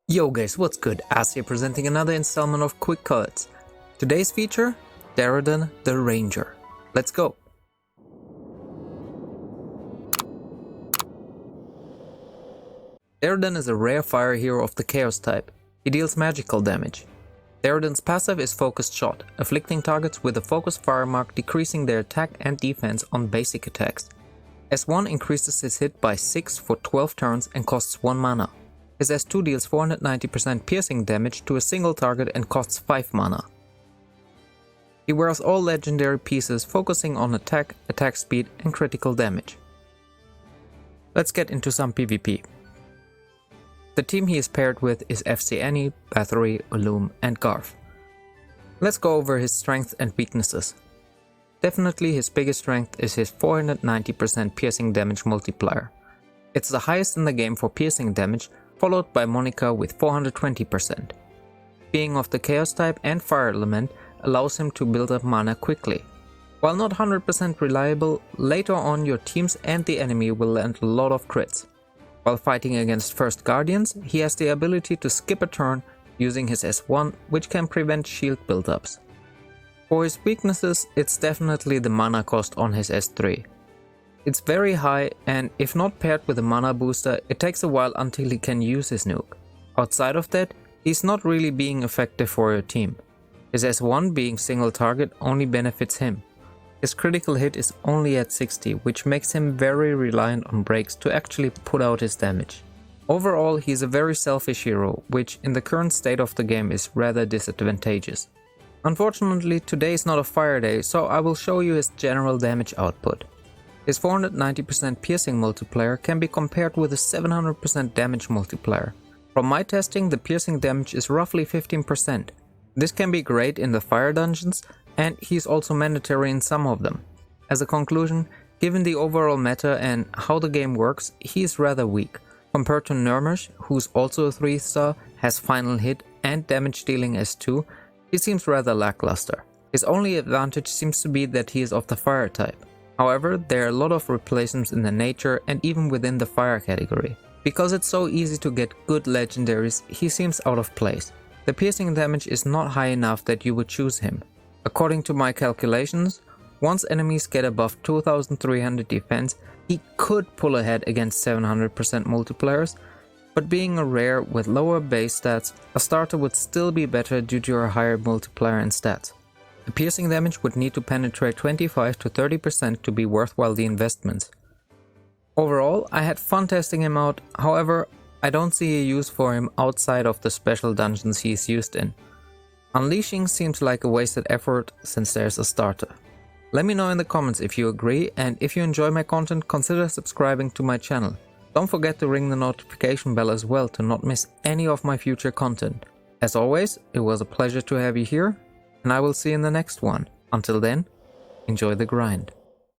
Yo guys, what's good? Az here presenting another installment of Quick Cuts. Today's feature, Deradan the Ranger. Let's go! Deradan is a rare fire hero of the Chaos type. He deals magical damage. Deradan's passive is Focused Shot, afflicting targets with a focused fire mark, decreasing their attack and defense on basic attacks. S1 increases his hit by 6 for 12 turns and costs 1 mana. His S2 deals 490% piercing damage to a single target and costs 5 mana. He wears all legendary pieces, focusing on attack, attack speed and critical damage. Let's get into some PvP. The team he is paired with is FC Annie, Bathory, Ulum and Garth. Let's go over his strengths and weaknesses. Definitely his biggest strength is his 490% piercing damage multiplier. It's the highest in the game for piercing damage, followed by Monica with 420%. Being of the Chaos type and Fire element allows him to build up mana quickly. While not 100% reliable, later on your teams and the enemy will land a lot of crits. While fighting against First Guardians, he has the ability to skip a turn using his S1, which can prevent shield buildups. For his weaknesses, it's definitely the mana cost on his S3. It's very high, and if not paired with a mana booster, it takes a while until he can use his nuke. Outside of that, he's not really being effective for your team. His S1 being single target only benefits him. His critical hit is only at 60, which makes him very reliant on breaks to actually put out his damage. Overall, he's a very selfish hero, which in the current state of the game is rather disadvantageous. Unfortunately, today is not a fire day, so I will show you his general damage output. His 490% piercing multiplier can be compared with a 700% damage multiplier. From my testing, the piercing damage is roughly 15%. This can be great in the fire dungeons, and he's also mandatory in some of them. As a conclusion, given the overall meta and how the game works, he is rather weak. Compared to Nurmish, who's also a 3-star, has final hit and damage dealing S2, he seems rather lackluster. His only advantage seems to be that he is of the fire type. However, there are a lot of replacements in the nature and even within the fire category. Because it's so easy to get good legendaries, he seems out of place. The piercing damage is not high enough that you would choose him. According to my calculations, once enemies get above 2300 defense, he could pull ahead against 700% multipliers, but being a rare with lower base stats, a starter would still be better due to a higher multiplier and stats. The piercing damage would need to penetrate 25 to 30% to be worthwhile the investments. Overall, I had fun testing him out, however, I don't see a use for him outside of the special dungeons he is used in. Unleashing seems like a wasted effort since there's a starter. Let me know in the comments if you agree, and if you enjoy my content, consider subscribing to my channel. Don't forget to ring the notification bell as well to not miss any of my future content. As always, it was a pleasure to have you here, and I will see you in the next one. Until then, enjoy the grind.